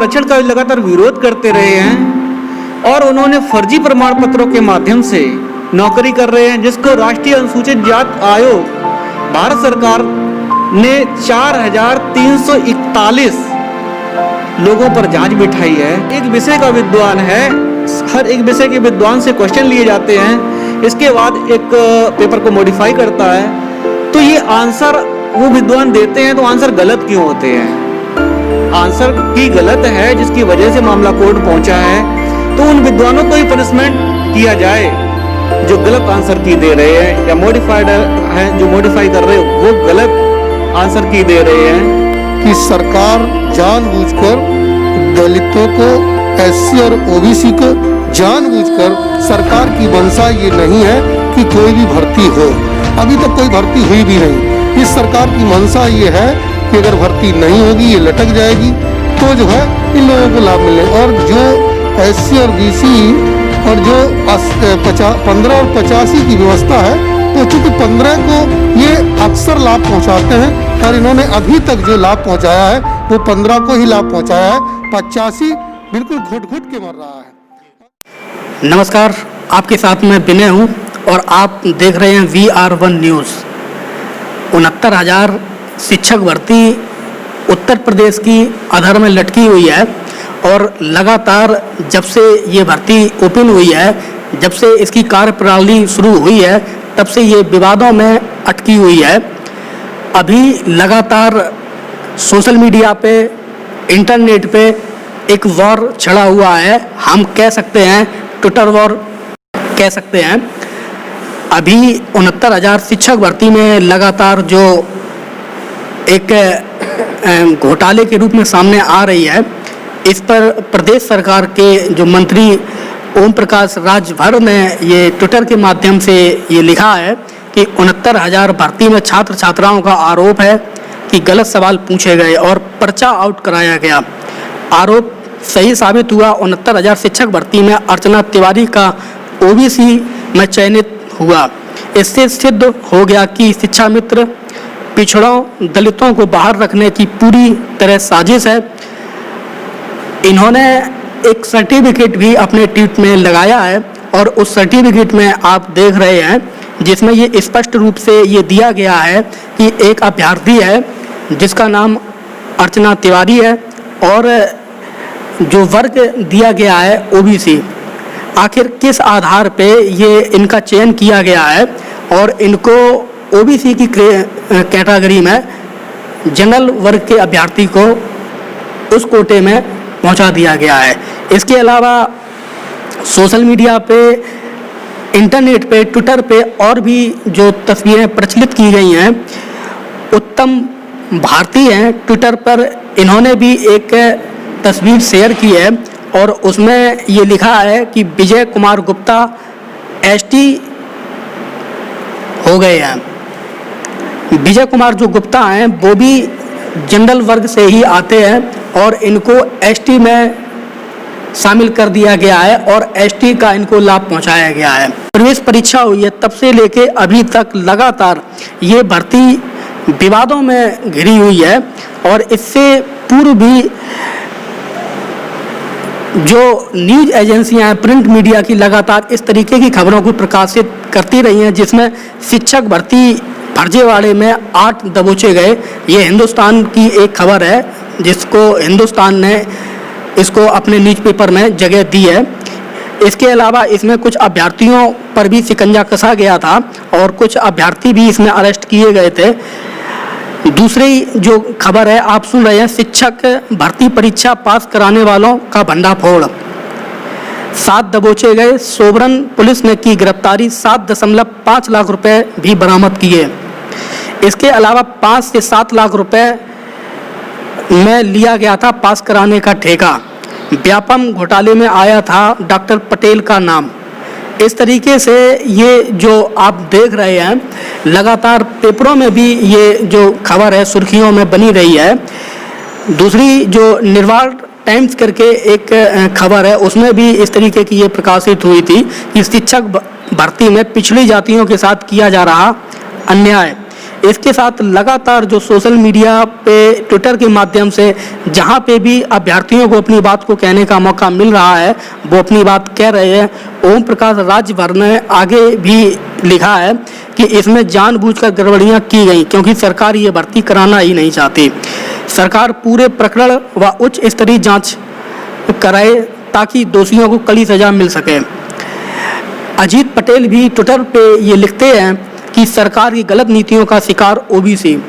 आरक्षण का लगातार विरोध करते रहे हैं और उन्होंने फर्जी प्रमाण पत्रों के माध्यम से नौकरी कर रहे हैं, जिसको राष्ट्रीय अनुसूचित जाति आयोग भारत सरकार ने 4341 लोगों पर जांच बिठाई है। एक विषय का विद्वान है, हर एक विषय के विद्वान से क्वेश्चन लिए जाते हैं, इसके बाद एक पेपर को मॉडिफाई करता है, तो ये आंसर वो विद्वान देते हैं तो आंसर गलत क्यों होते हैं? आंसर की गलत है जिसकी वजह से मामला कोर्ट पहुंचा है, तो उन विद्वानों को ही पनिशमेंट किया जाए जो गलत आंसर की दे रहे हैं, या मॉडिफाइड है जो मॉडिफाई कर रहे हो वो गलत आंसर की दे रहे हैं। कि सरकार जानबूझकर दलितों को, एससी और ओबीसी को जानबूझकर, सरकार की मंशा ये नहीं है कि कोई भी भर्ती हो, अभी तक कोई भर्ती हुई भी नहीं। इस सरकार की मंशा ये है कि अगर भर्ती नहीं होगी, ये लटक जाएगी, तो जो है इन लोगों को लाभ मिले। और जो एससी और बीसी और जो 15 और 85 की व्यवस्था है, तो चूंकि 15 को ये अक्सर लाभ पहुंचाते हैं और इन्होंने अभी तक जो लाभ पहुंचाया है वो 15 को ही लाभ पहुंचाया है, 85 बिल्कुल घुट घुट के मर रहा है। नमस्कार, आपके साथ मैं विनय हूँ और आप देख रहे हैं VR1 न्यूज़। 69,000 शिक्षक भर्ती उत्तर प्रदेश की अधर में लटकी हुई है और लगातार जब से ये भर्ती ओपन हुई है, जब से इसकी कार्यप्रणाली शुरू हुई है, तब से ये विवादों में अटकी हुई है। अभी लगातार सोशल मीडिया पे, इंटरनेट पे एक वॉर छिड़ा हुआ है, हम कह सकते हैं ट्विटर वॉर कह सकते हैं। अभी 69,000 शिक्षक भर्ती में लगातार जो एक घोटाले के रूप में सामने आ रही है, इस पर प्रदेश सरकार के जो मंत्री ओम प्रकाश राजभर ने ये ट्विटर के माध्यम से ये लिखा है कि 69,000 भर्ती में छात्र छात्राओं का आरोप है कि गलत सवाल पूछे गए और पर्चा आउट कराया गया। आरोप सही साबित हुआ। 69,000 शिक्षक भर्ती में अर्चना तिवारी का ओबीसी में चयनित हुआ। इससे सिद्ध हो गया कि शिक्षा मित्र पिछड़ों, दलितों को बाहर रखने की पूरी तरह साजिश है। इन्होंने एक सर्टिफिकेट भी अपने ट्वीट में लगाया है और उस सर्टिफिकेट में आप देख रहे हैं जिसमें ये स्पष्ट रूप से ये दिया गया है कि एक अभ्यर्थी है जिसका नाम अर्चना तिवारी है और जो वर्ग दिया गया है ओबीसी। आखिर किस आधार पे ये इनका चयन किया गया है और इनको ओबीसी की कैटेगरी में जनरल वर्ग के अभ्यर्थी को उस कोटे में पहुंचा दिया गया है। इसके अलावा सोशल मीडिया पे, इंटरनेट पे, ट्विटर पे और भी जो तस्वीरें प्रचलित की गई हैं, उत्तम भारती हैं ट्विटर पर, इन्होंने भी एक तस्वीर शेयर की है और उसमें ये लिखा है कि विजय कुमार गुप्ता एसटी हो गए हैं। विजय कुमार जो गुप्ता हैं वो भी जनरल वर्ग से ही आते हैं और इनको एसटी में शामिल कर दिया गया है और एसटी का इनको लाभ पहुंचाया गया है। प्रवेश परीक्षा हुई है तब से लेके अभी तक लगातार ये भर्ती विवादों में घिरी हुई है और इससे पूर्व भी जो न्यूज़ एजेंसियां हैं, प्रिंट मीडिया की लगातार इस तरीके की खबरों को प्रकाशित करती रही हैं जिसमें शिक्षक भर्ती फर्जीवाड़े में 8 दबोचे गए। ये हिंदुस्तान की एक खबर है जिसको हिंदुस्तान ने इसको अपने न्यूज़पेपर में जगह दी है। इसके अलावा इसमें कुछ अभ्यर्थियों पर भी शिकंजा कसा गया था और कुछ अभ्यर्थी भी इसमें अरेस्ट किए गए थे। दूसरी जो खबर है आप सुन रहे हैं, शिक्षक भर्ती परीक्षा पास कराने वालों का भंडाफोड़, 7 दबोचे गए। सोबरन पुलिस ने की गिरफ्तारी, 7.5 लाख रुपए भी बरामद किए। इसके अलावा 5 से 7 लाख रुपए में लिया गया था पास कराने का ठेका। व्यापम घोटाले में आया था डॉक्टर पटेल का नाम। इस तरीके से ये जो आप देख रहे हैं लगातार पेपरों में भी ये जो खबर है सुर्खियों में बनी रही है। दूसरी जो निर्वाल टाइम्स करके एक खबर है उसमें भी इस तरीके की ये प्रकाशित हुई थी कि शिक्षक भर्ती में पिछड़ी जातियों के साथ किया जा रहा अन्याय। इसके साथ लगातार जो सोशल मीडिया पे ट्विटर के माध्यम से जहाँ पे भी अभ्यर्थियों को अपनी बात को कहने का मौका मिल रहा है वो अपनी बात कह रहे हैं। ओम प्रकाश राजभर ने आगे भी लिखा है कि इसमें जानबूझकर गड़बड़ियाँ की गई क्योंकि सरकार ये भर्ती कराना ही नहीं चाहती। सरकार पूरे प्रकरण व उच्च स्तरीय जाँच कराए ताकि दोषियों को कड़ी सजा मिल सके। अजीत पटेल भी ट्विटर पे ये लिखते हैं कि सरकार की गलत नीतियों का शिकार ओबीसी।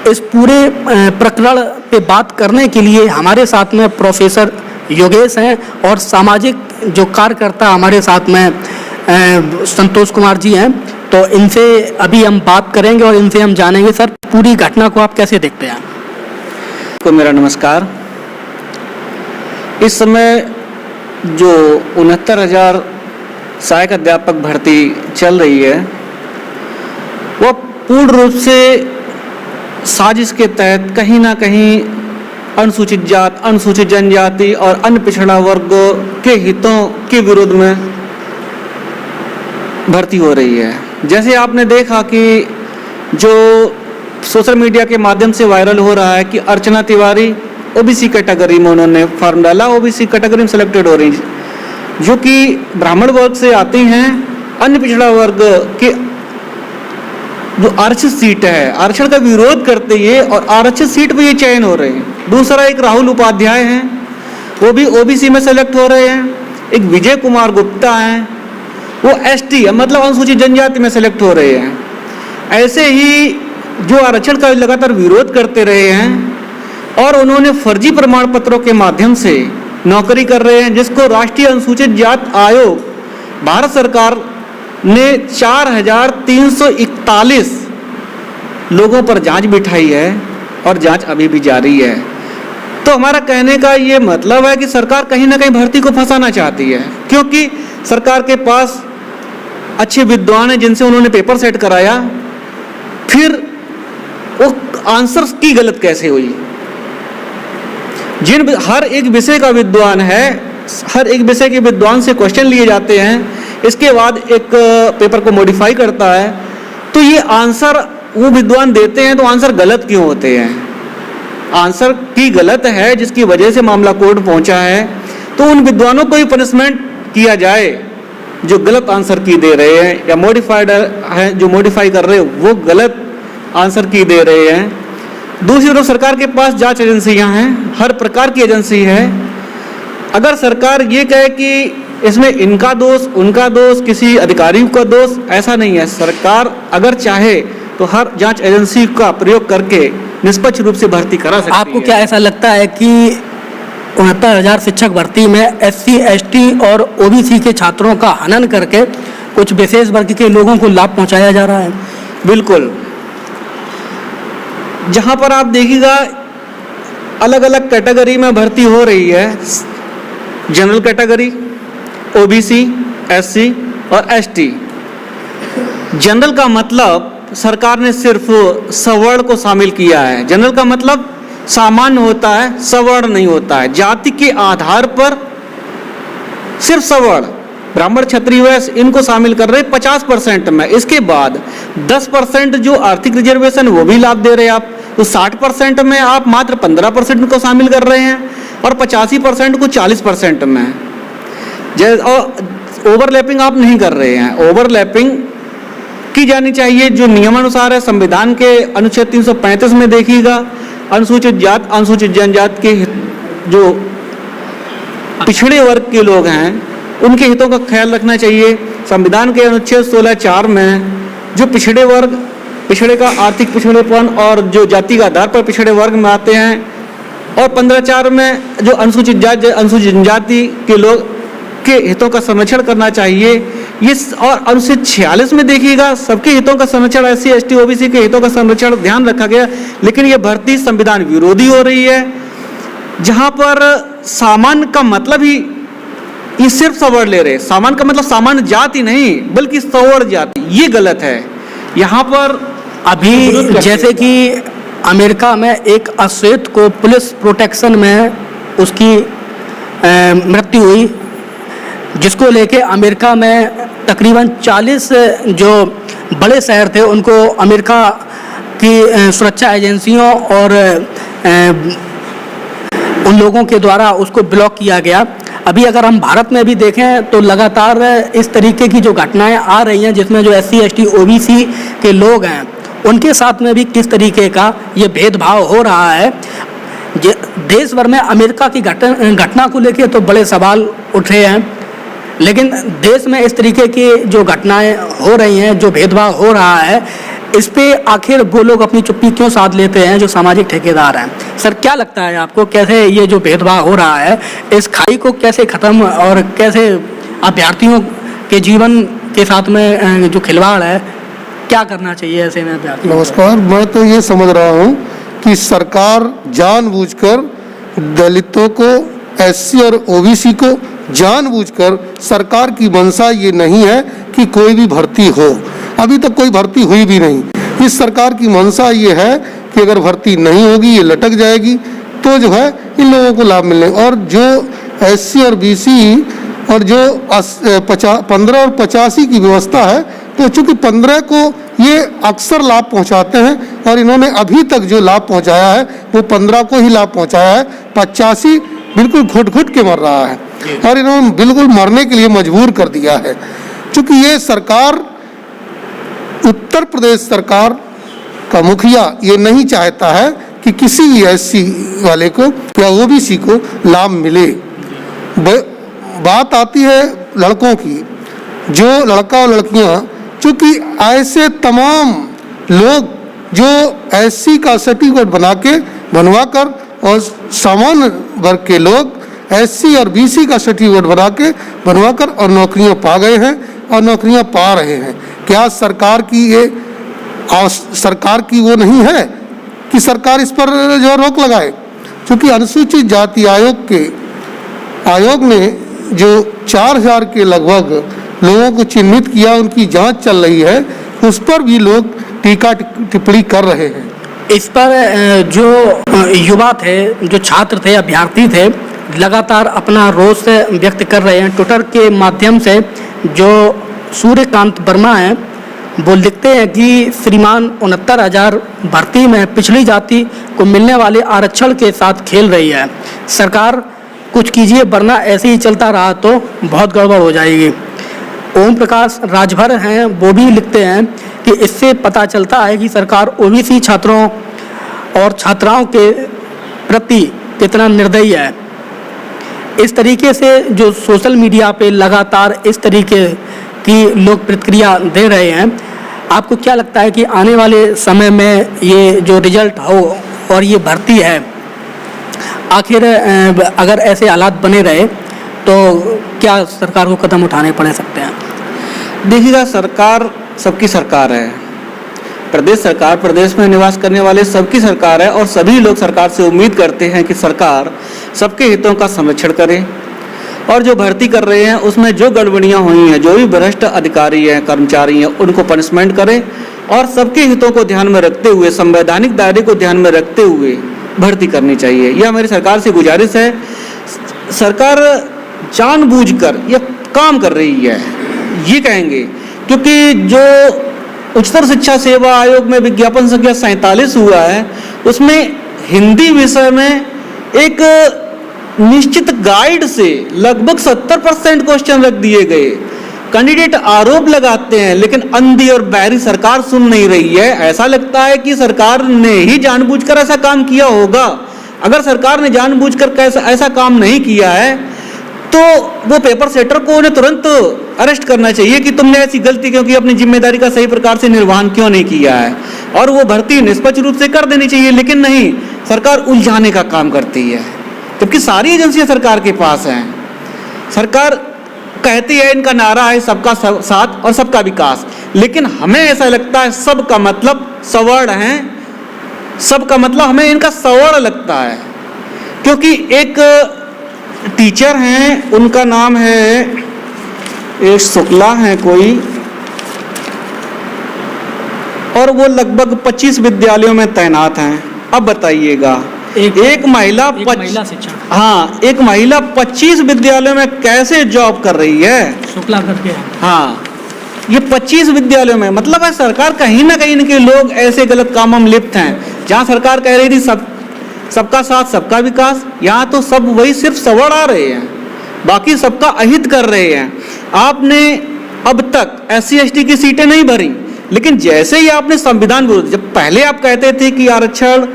इस पूरे प्रकरण पे बात करने के लिए हमारे साथ में प्रोफेसर योगेश हैं और सामाजिक जो कार्यकर्ता हमारे साथ में संतोष कुमार जी हैं। तो इनसे अभी हम बात करेंगे और इनसे हम जानेंगे सर पूरी घटना को आप कैसे देखते हैं। को मेरा नमस्कार। इस समय जो 69,000 सहायक अध्यापक भर्ती चल रही है वो पूर्ण रूप से साजिश के तहत कहीं ना कहीं अनुसूचित जात, अनुसूचित जनजाति और अन्य पिछड़ा वर्ग के हितों के विरोध में भर्ती हो रही है। जैसे आपने देखा कि जो सोशल मीडिया के माध्यम से वायरल हो रहा है कि अर्चना तिवारी ओबीसी कैटेगरी में उन्होंने फॉर्म डाला, ओबीसी कैटेगरी में सिलेक्टेड हो रही, जो कि ब्राह्मण वर्ग से आती हैं। अन्य पिछड़ा वर्ग के जो आरक्षित सीट है, आरक्षण का विरोध करते हुए और आरक्षित सीट पे ये चयन हो रहे हैं। दूसरा एक राहुल उपाध्याय हैं, वो भी ओबीसी में सेलेक्ट हो रहे हैं। एक विजय कुमार गुप्ता हैं, वो एसटी मतलब अनुसूचित जनजाति में सेलेक्ट हो रहे हैं। ऐसे ही जो आरक्षण का लगातार विरोध करते रहे हैं और उन्होंने फर्जी प्रमाण पत्रों के माध्यम से नौकरी कर रहे हैं, जिसको राष्ट्रीय अनुसूचित जात आयोग भारत सरकार ने 4,341 लोगों पर जांच बिठाई है और जांच अभी भी जारी है। तो हमारा कहने का ये मतलब है कि सरकार कहीं ना कहीं भर्ती को फंसाना चाहती है, क्योंकि सरकार के पास अच्छे विद्वान हैं जिनसे उन्होंने पेपर सेट कराया, फिर वो आंसर की गलत कैसे हुई। हर एक विषय का विद्वान है, हर एक विषय के विद्वान से क्वेश्चन लिए जाते हैं, इसके बाद एक पेपर को मॉडिफाई करता है, तो ये आंसर वो विद्वान देते हैं, तो आंसर गलत क्यों होते हैं। आंसर की गलत है जिसकी वजह से मामला कोर्ट पहुंचा है, तो उन विद्वानों को ही पनिशमेंट किया जाए जो गलत आंसर की दे रहे हैं, या मॉडिफाइड है जो मॉडिफाई कर रहे हैं वो गलत आंसर की दे रहे हैं। दूसरी तरफ सरकार के पास जांच एजेंसियां हैं, हर प्रकार की एजेंसी है। अगर सरकार ये कहे कि इसमें इनका दोष, उनका दोष, किसी अधिकारी का दोष, ऐसा नहीं है। सरकार अगर चाहे तो हर जांच एजेंसी का प्रयोग करके निष्पक्ष रूप से भर्ती करा सकती है। आपको क्या ऐसा लगता है कि 69,000 शिक्षक भर्ती में SC, ST और OBC के छात्रों का हनन करके कुछ विशेष वर्ग के लोगों को लाभ पहुंचाया जा रहा है? बिल्कुल। जहां पर आप देखिएगा अलग अलग कैटेगरी में भर्ती हो रही है, जनरल कैटेगरी, OBC, SC और ST। जनरल का मतलब सरकार ने सिर्फ सवर्ण को शामिल किया है। जनरल का मतलब सामान्य होता है, सवर्ण नहीं होता है। जाति के आधार पर सिर्फ सवर्ण, ब्राह्मण, क्षत्रिय, वैश्य इनको शामिल कर रहे 50% में। इसके बाद 10% जो आर्थिक रिजर्वेशन वो भी लाभ दे रहे हैं आप, तो 60% में आप मात्र 15% को शामिल कर रहे हैं और 85% को 40% में। और ओवरलैपिंग आप नहीं कर रहे हैं। ओवरलैपिंग की जानी चाहिए जो नियमानुसार है। संविधान के अनुच्छेद 335 में देखिएगा, अनुसूचित जात, अनुसूचित जनजाति के जो पिछड़े वर्ग के लोग हैं उनके हितों का ख्याल रखना चाहिए। संविधान के अनुच्छेद 16(4) में जो पिछड़े वर्ग, पिछड़े का आर्थिक पिछड़ेपन और जो जाति के आधार पर पिछड़े वर्ग में आते हैं, और 15(4) में जो अनुसूचित जाति, अनुसूचित जनजाति के लोग के हितों का संरक्षण करना चाहिए। ये और अनुच्छेद 46 में देखिएगा सबके हितों का संरक्षण, SC, ST, OBC के हितों का संरक्षण ध्यान रखा गया। लेकिन ये भर्ती संविधान विरोधी हो रही है, जहां पर सामान्य का मतलब ही ये सिर्फ सवर्ण ले रहे। सामान्य का मतलब सामान्य जाति नहीं बल्कि सवर्ण जाति, ये गलत है। यहाँ पर अभी जैसे कि अमेरिका में एक अश्वेत को पुलिस प्रोटेक्शन में उसकी मृत्यु हुई, जिसको लेके अमेरिका में तकरीबन 40 जो बड़े शहर थे उनको अमेरिका कि सुरक्षा एजेंसियों और उन लोगों के द्वारा उसको ब्लॉक किया गया। अभी अगर हम भारत में भी देखें तो लगातार इस तरीके की जो घटनाएं आ रही हैं, जिसमें जो SC ST OBC के लोग हैं उनके साथ में भी किस तरीके का ये भेदभाव हो रहा है। देश भर में अमेरिका की घटना को लेकर तो बड़े सवाल उठे हैं, लेकिन देश में इस तरीके की जो घटनाएं हो रही हैं, जो भेदभाव हो रहा है, इस पे आखिर वो लोग अपनी चुप्पी क्यों साध लेते हैं जो सामाजिक ठेकेदार हैं। सर, क्या लगता है आपको, कैसे ये जो भेदभाव हो रहा है इस खाई को कैसे ख़त्म और कैसे अभ्यर्थियों के जीवन के साथ में जो खिलवाड़ है, क्या करना चाहिए ऐसे में अभ्यर्थियों? नमस्कार, मैं तो ये समझ रहा हूँ कि सरकार जानबूझकर दलितों को, SC और OBC को जानबूझकर, सरकार की मंशा ये नहीं है कि कोई भी भर्ती हो। अभी तक कोई भर्ती हुई भी नहीं। इस सरकार की मंशा ये है कि अगर भर्ती नहीं होगी, ये लटक जाएगी, तो जो है इन लोगों को लाभ मिलने। और जो SC और BC और जो 15 और 85 की व्यवस्था है, तो चूँकि 15 को ये अक्सर लाभ पहुंचाते हैं और इन्होंने अभी तक जो लाभ पहुंचाया है वो 15 को ही लाभ पहुंचाया है। 85 बिल्कुल घुट घुट के मर रहा है और इन्होंने बिल्कुल मरने के लिए मजबूर कर दिया है। चूँकि ये सरकार, उत्तर प्रदेश सरकार का मुखिया ये नहीं चाहता है कि किसी भी SC वाले को या OBC को लाभ मिले। बात आती है लड़कों की, जो लड़का और लड़कियां, चूँकि ऐसे तमाम लोग जो SC का सर्टिफिकेट बनवाकर और सामान्य वर्ग के लोग SC और BC का सर्टिफिकेट बनवाकर और नौकरियां पा गए हैं और नौकरियां पा रहे हैं। क्या सरकार की वो नहीं है कि सरकार इस पर जो रोक लगाए? क्योंकि अनुसूचित जाति आयोग ने जो 4000 के लगभग लोगों को चिन्हित किया, उनकी जांच चल रही है, उस पर भी लोग टीका टिप्पणी कर रहे हैं। इस पर जो युवा थे, जो छात्र थे, अभ्यर्थी थे, लगातार अपना रोष व्यक्त कर रहे हैं। ट्विटर के माध्यम से जो सूर्यकांत वर्मा हैं वो लिखते हैं कि श्रीमान 69,000 भर्ती में पिछड़ी जाति को मिलने वाले आरक्षण के साथ खेल रही है। सरकार कुछ कीजिए, वरना ऐसे ही चलता रहा तो बहुत गड़बड़ हो जाएगी। ओम प्रकाश राजभर हैं, वो भी लिखते हैं कि इससे पता चलता है कि सरकार OBC छात्रों और छात्राओं के प्रति कितना निर्दयी है। इस तरीके से जो सोशल मीडिया पे लगातार इस तरीके की लोग प्रतिक्रिया दे रहे हैं, आपको क्या लगता है कि आने वाले समय में ये जो रिजल्ट हो और ये भर्ती है, आखिर अगर ऐसे हालात बने रहे तो क्या सरकार को कदम उठाने पड़ सकते हैं? देखिएगा, सरकार सबकी सरकार है। प्रदेश सरकार प्रदेश में निवास करने वाले सबकी सरकार है और सभी लोग सरकार से उम्मीद करते हैं कि सरकार सबके हितों का संरक्षण करे और जो भर्ती कर रहे हैं उसमें जो गड़बड़ियां हुई हैं, जो भी भ्रष्ट अधिकारी हैं, कर्मचारी हैं, उनको पनिशमेंट करे और सबके हितों को ध्यान में रखते हुए, संवैधानिक दायरे को ध्यान में रखते हुए भर्ती करनी चाहिए। यह मेरी सरकार से गुजारिश है। सरकार जानबूझकर यह काम कर रही है, ये कहेंगे, क्योंकि जो उच्चतर शिक्षा सेवा आयोग में विज्ञापन संख्या 47 हुआ है, उसमें हिंदी विषय में एक निश्चित गाइड से लगभग 70% क्वेश्चन रख दिए गए। कैंडिडेट आरोप लगाते हैं, लेकिन अंधी और बहरी सरकार सुन नहीं रही है। ऐसा लगता है कि सरकार ने ही जानबूझकर ऐसा काम किया होगा। अगर सरकार ने जानबूझकर ऐसा काम नहीं किया है तो वो पेपर सेटर को उन्हें तुरंत अरेस्ट करना चाहिए कि तुमने ऐसी गलती क्यों की, अपनी जिम्मेदारी का सही प्रकार से निर्वहन क्यों नहीं किया है, और वो भर्ती निष्पक्ष रूप से कर देनी चाहिए। लेकिन नहीं, सरकार उलझाने का काम करती है, जबकि सारी एजेंसियां सरकार के पास हैं। सरकार कहती है, इनका नारा है सबका साथ और सबका विकास, लेकिन हमें ऐसा लगता है सबका मतलब सवर्ण है, सबका मतलब हमें इनका सवर्ण लगता है। क्योंकि एक टीचर हैं, उनका नाम है एक शुक्ला है कोई, और वो लगभग 25 विद्यालयों में तैनात हैं। अब बताइएगा, एक महिला शिक्षक, हाँ, एक महिला 25 विद्यालयों में कैसे जॉब कर रही है? शुक्ला करके, हाँ, ये 25 विद्यालयों में, मतलब है सरकार कहीं ना कहीं इनके लोग ऐसे गलत कामों में लिप्त हैं। जहाँ सरकार कह रही थी सबका साथ सबका विकास, यहाँ तो सब वही सिर्फ सवर्ण आ रहे हैं, बाकी सबका अहित कर रहे हैं। आपने अब तक SC/ST की सीटें नहीं भरी, लेकिन जैसे ही आपने संविधान विरोध, जब पहले आप कहते थे कि आरक्षण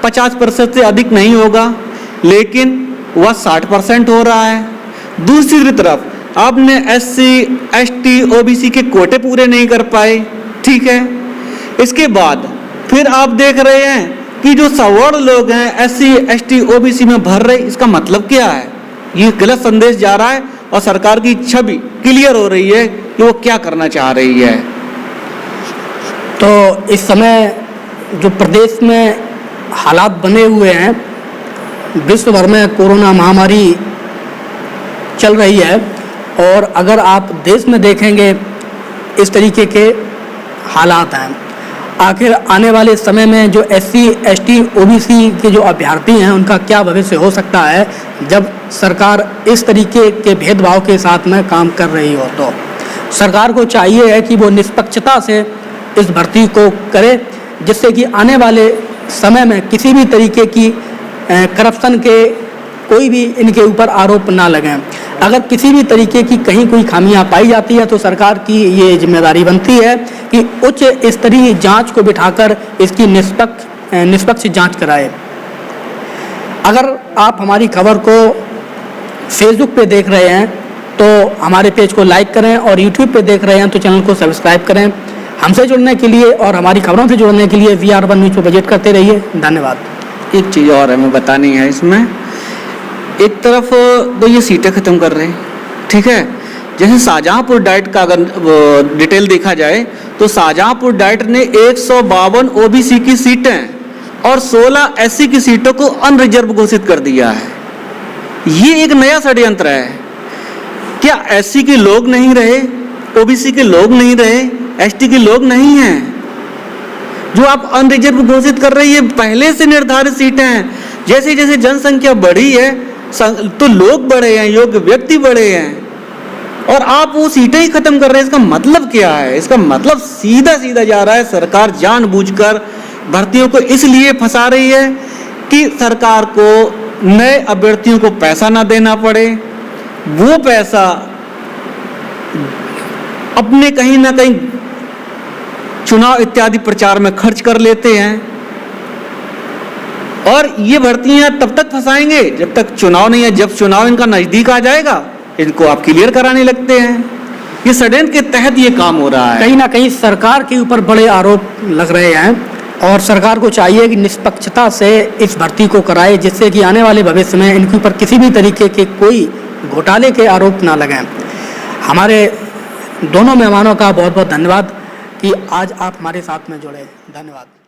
50% से अधिक नहीं होगा, लेकिन वह 60% हो रहा है। दूसरी तरफ आपने SC/ST OBC के कोटे पूरे नहीं कर पाए, ठीक है। इसके बाद फिर आप देख रहे हैं कि जो सवर्ण लोग हैं SC/ST OBC में भर रहे, इसका मतलब क्या है? ये गलत संदेश जा रहा है और सरकार की छवि क्लियर हो रही है कि वो क्या करना चाह रही है। तो इस समय जो प्रदेश में हालात बने हुए हैं, विश्व भर में कोरोना महामारी चल रही है, और अगर आप देश में देखेंगे इस तरीके के हालात हैं। आखिर आने वाले समय में जो SC/ST OBC के जो अभ्यर्थी हैं उनका क्या भविष्य हो सकता है जब सरकार इस तरीके के भेदभाव के साथ में काम कर रही हो। तो सरकार को चाहिए है कि वो निष्पक्षता से इस भर्ती को करे, जिससे कि आने वाले समय में किसी भी तरीके की करप्शन के कोई भी इनके ऊपर आरोप ना लगें। अगर किसी भी तरीके की कहीं कोई खामियां पाई जाती है तो सरकार की ये जिम्मेदारी बनती है कि उच्च स्तरीय जांच को बिठाकर इसकी निष्पक्ष जांच कराए। अगर आप हमारी खबर को फेसबुक पे देख रहे हैं तो हमारे पेज को लाइक करें, और यूट्यूब पे देख रहे हैं तो चैनल को सब्सक्राइब करें। हमसे जुड़ने के लिए और हमारी खबरों से जुड़ने के लिए VR1 न्यूज़ पर विजिट करते रहिए। धन्यवाद। एक चीज़ और हमें बतानी है इसमें, एक तरफ तो ये सीटें ख़त्म कर रहे हैं, ठीक है। जैसे शाहजहाँपुर डाइट का अगर डिटेल देखा जाए तो शाहजहाँपुर डाइट ने 152 OBC की सीटें और 16 SC की सीटों को अनरिजर्व घोषित कर दिया है। ये एक नया षड्यंत्र है। क्या SC के लोग नहीं रहे, OBC के लोग नहीं रहे, ST के लोग नहीं हैं? जो आप अनरिजर्व घोषित कर रहे हैं, ये पहले से निर्धारित सीटें हैं। जैसे जैसे जनसंख्या बढ़ी है तो लोग बढ़े हैं, योग्य व्यक्ति बढ़े हैं, और आप वो सीटें ही खत्म कर रहे हैं। इसका मतलब क्या है? इसका मतलब सीधा सीधा जा रहा है, सरकार जानबूझकर भर्तियों को इसलिए फंसा रही है कि सरकार को नए अभ्यर्थियों को पैसा ना देना पड़े। वो पैसा अपने कहीं ना कहीं चुनाव इत्यादि प्रचार में खर्च कर लेते हैं, और ये भर्तियां तब तक फंसाएंगे जब तक चुनाव नहीं है। जब चुनाव इनका नजदीक आ जाएगा, इनको आप क्लियर कराने लगते हैं। ये षड्यंत्र के तहत ये काम हो रहा है। कहीं ना कहीं सरकार के ऊपर बड़े आरोप लग रहे हैं, और सरकार को चाहिए कि निष्पक्षता से इस भर्ती को कराए, जिससे कि आने वाले भविष्य में इनके ऊपर किसी भी तरीके के कोई घोटाले के आरोप ना लगें। हमारे दोनों मेहमानों का बहुत बहुत धन्यवाद कि आज आप हमारे साथ में जुड़े। धन्यवाद।